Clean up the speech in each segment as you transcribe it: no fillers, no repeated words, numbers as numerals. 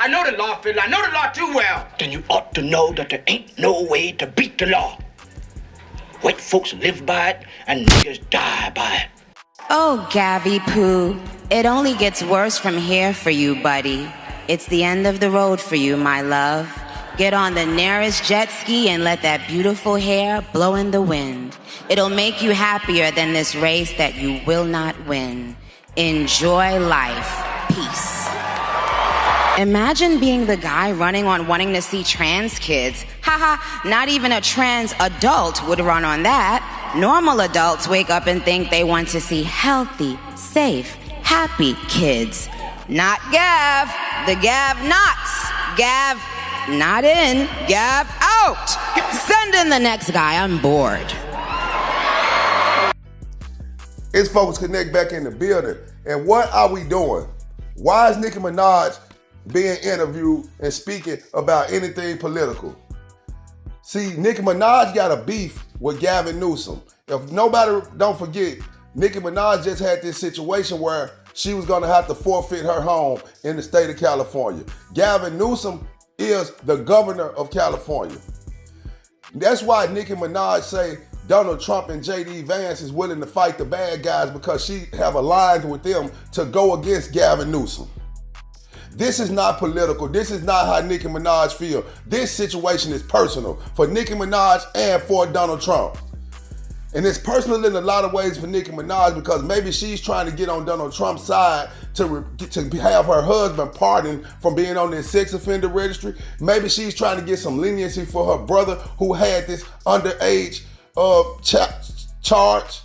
I know the law, Fiddler. I know the law too well. Then you ought to know that there ain't no way to beat the law. White folks live by it, and niggas die by it. Oh, Gavy Poo, it only gets worse from here for you, buddy. It's the end of the road for you, my love. Get on the nearest jet ski and let that beautiful hair blow in the wind. It'll make you happier than this race that you will not win. Enjoy life. Peace. Imagine being the guy running on wanting to see trans kids. Haha, not even a trans adult would run on that. Normal adults wake up and think they want to see healthy, safe, happy kids. Not Gav. The Gav nots. Gav not in, Gav out. Send in the next guy, I'm bored. It's Focus Connect back in the building. And what are we doing? Why is Nicki Minaj being interviewed and speaking about anything political? See, Nicki Minaj got a beef with Gavin Newsom. If nobody don't forget, Nicki Minaj just had this situation where she was gonna have to forfeit her home in the state of California. Gavin Newsom is the governor of California. That's why Nicki Minaj say Donald Trump and J.D. Vance is willing to fight the bad guys, because she have aligned with them to go against Gavin Newsom. This is not political. This is not how Nicki Minaj feel. This situation is personal for Nicki Minaj and for Donald Trump. And it's personal in a lot of ways for Nicki Minaj, because maybe she's trying to get on Donald Trump's side to have her husband pardoned from being on this sex offender registry. Maybe she's trying to get some leniency for her brother who had this underage charge.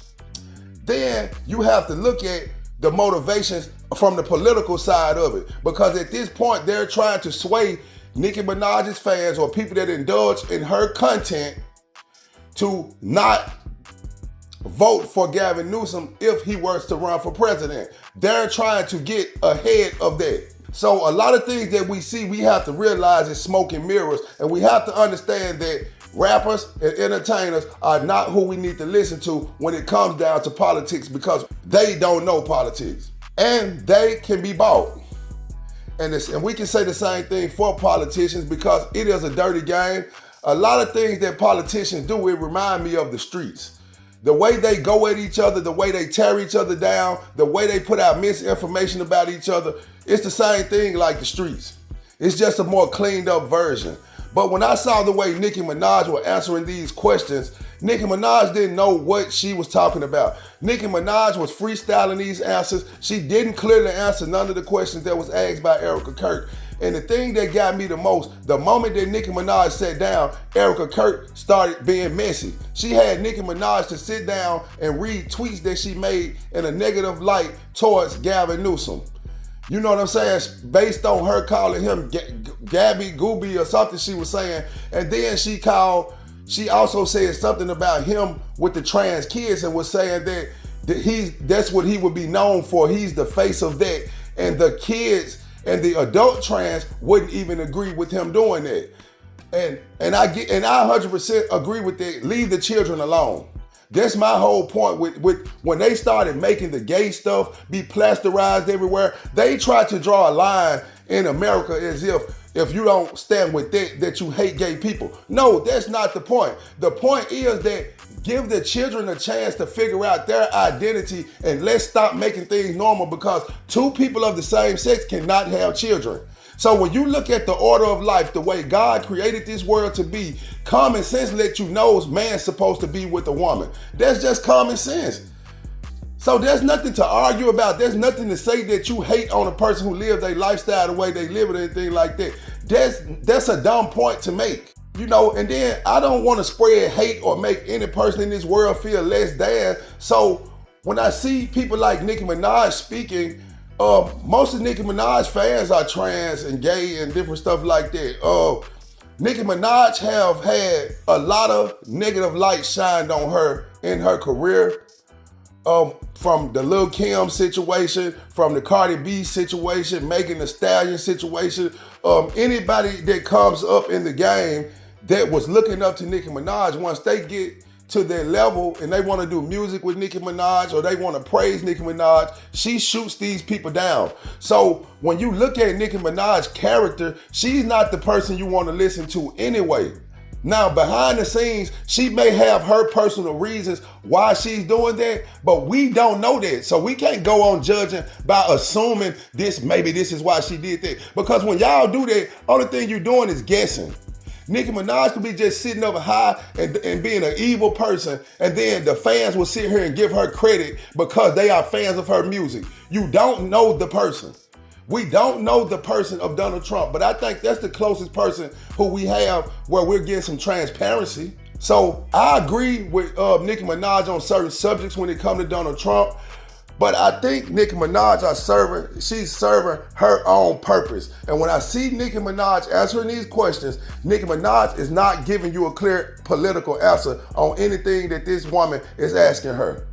Then you have to look at the motivations from the political side of it, because at this point they're trying to sway Nicki Minaj's fans or people that indulge in her content to not vote for Gavin Newsom if he were to run for president. They're trying to get ahead of that. So a lot of things that we see, we have to realize is smoke and mirrors, and we have to understand that rappers and entertainers are not who we need to listen to when it comes down to politics, because they don't know politics and they can be bought. And we can say the same thing for politicians, because it is a dirty game. A lot of things that politicians do, it remind me of the streets. The way they go at each other, the way they tear each other down, the way they put out misinformation about each other, it's the same thing like the streets. It's just a more cleaned up version. But when I saw the way Nicki Minaj was answering these questions, Nicki Minaj didn't know what she was talking about. Nicki Minaj was freestyling these answers. She didn't clearly answer none of the questions that was asked by Erika Kirk. And the thing that got me the most, the moment that Nicki Minaj sat down, Erika Kirk started being messy. She had Nicki Minaj to sit down and read tweets that she made in a negative light towards Gavin Newsom. You know what I'm saying? Based on her calling him Gabby, Gooby, or something she was saying. And then she also said something about him with the trans kids and was saying that that's what he would be known for. He's the face of that. And the kids and the adult trans wouldn't even agree with him doing that. And I 100% agree with that. Leave the children alone. That's my whole point with when they started making the gay stuff be plasterized everywhere. They tried to draw a line in America as if you don't stand with that you hate gay people. No, that's not the point. The point is that give the children a chance to figure out their identity, and let's stop making things normal, because two people of the same sex cannot have children. So when you look at the order of life, the way God created this world to be, common sense lets you know man's supposed to be with a woman. That's just common sense. So there's nothing to argue about. There's nothing to say that you hate on a person who lives their lifestyle the way they live it or anything like that. That's a dumb point to make. You know, and then I don't want to spread hate or make any person in this world feel less than. So when I see people like Nicki Minaj speaking, most of Nicki Minaj fans are trans and gay and different stuff like that. Nicki Minaj have had a lot of negative light shined on her in her career. From the Lil' Kim situation, from the Cardi B situation, Megan Thee Stallion situation, anybody that comes up in the game that was looking up to Nicki Minaj, once they get to their level and they want to do music with Nicki Minaj or they want to praise Nicki Minaj, she shoots these people down. So when you look at Nicki Minaj's character, she's not the person you want to listen to anyway. Now, behind the scenes, she may have her personal reasons why she's doing that, but we don't know that. So we can't go on judging by assuming maybe this is why she did that. Because when y'all do that, only thing you're doing is guessing. Nicki Minaj could be just sitting up high and being an evil person, and then the fans will sit here and give her credit because they are fans of her music. You don't know the person. We don't know the person of Donald Trump, but I think that's the closest person who we have where we're getting some transparency. So I agree with Nicki Minaj on certain subjects when it comes to Donald Trump, but I think Nicki Minaj she's serving her own purpose. And when I see Nicki Minaj answering these questions, Nicki Minaj is not giving you a clear political answer on anything that this woman is asking her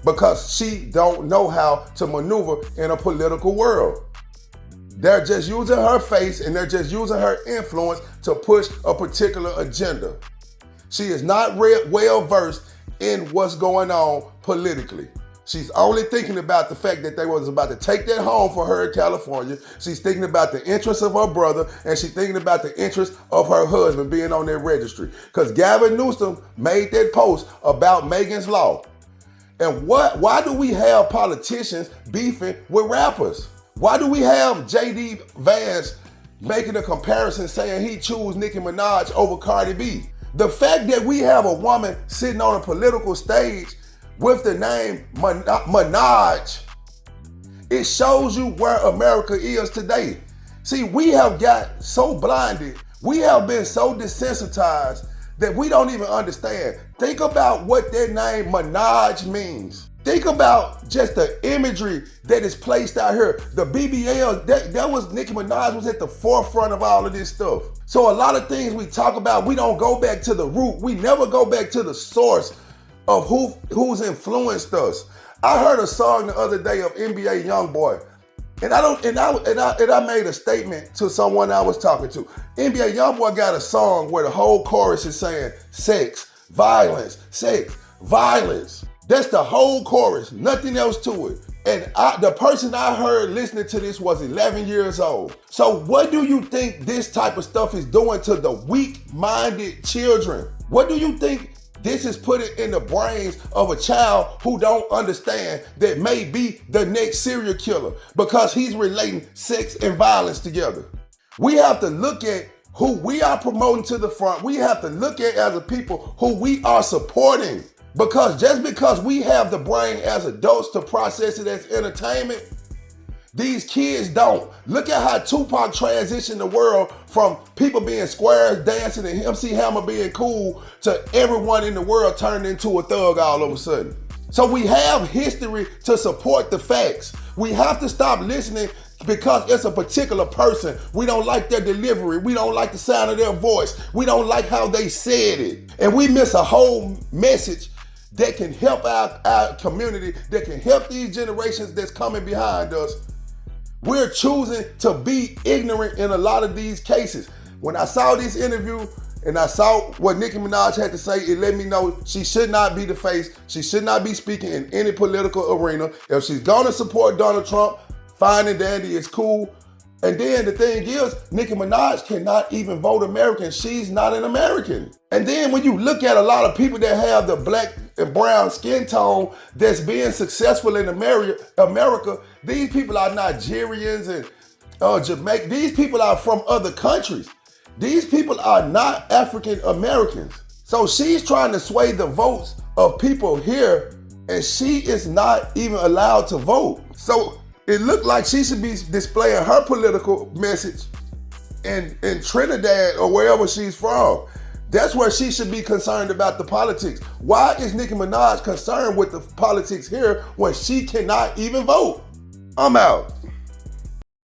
because she don't know how to maneuver in a political world. They're just using her face and they're just using her influence to push a particular agenda. She is not well versed in what's going on politically. She's only thinking about the fact that they was about to take that home for her in California. She's thinking about the interests of her brother, and she's thinking about the interests of her husband being on their registry. Because Gavin Newsom made that post about Megan's Law. And why do we have politicians beefing with rappers? Why do we have J.D. Vance making a comparison saying he chose Nicki Minaj over Cardi B? The fact that we have a woman sitting on a political stage with the name Minaj, it shows you where America is today. See, we have got so blinded, we have been so desensitized that we don't even understand. Think about what that name Minaj means. Think about just the imagery that is placed out here. The BBL, that was Nicki Minaj was at the forefront of all of this stuff. So a lot of things we talk about, we don't go back to the root. We never go back to the source of who's influenced us. I heard a song the other day of NBA Youngboy, and I made a statement to someone I was talking to. NBA Youngboy got a song where the whole chorus is saying sex, violence, sex, violence. That's the whole chorus, nothing else to it. And the person I heard listening to this was 11 years old. So what do you think this type of stuff is doing to the weak-minded children? What do you think this is putting in the brains of a child who don't understand that may be the next serial killer because he's relating sex and violence together? We have to look at who we are promoting to the front. We have to look at as a people who we are supporting. Because just because we have the brain as adults to process it as entertainment, these kids don't. Look at how Tupac transitioned the world from people being squares dancing and MC Hammer being cool to everyone in the world turning into a thug all of a sudden. So we have history to support the facts. We have to stop listening because it's a particular person. We don't like their delivery. We don't like the sound of their voice. We don't like how they said it. And we miss a whole message that can help our community, that can help these generations that's coming behind us. We're choosing to be ignorant in a lot of these cases. When I saw this interview and I saw what Nicki Minaj had to say, it let me know she should not be the face. She should not be speaking in any political arena. If she's gonna support Donald Trump, fine and dandy, it's cool. And then the thing is, Nicki Minaj cannot even vote American. She's not an American. And then when you look at a lot of people that have the black and brown skin tone that's being successful in America, these people are Nigerians and Jamaican. These people are from other countries. These people are not African Americans. So she's trying to sway the votes of people here, and she is not even allowed to vote. So it looked like she should be displaying her political message in Trinidad or wherever she's from. That's where she should be concerned about the politics. Why is Nicki Minaj concerned with the politics here when she cannot even vote? I'm out.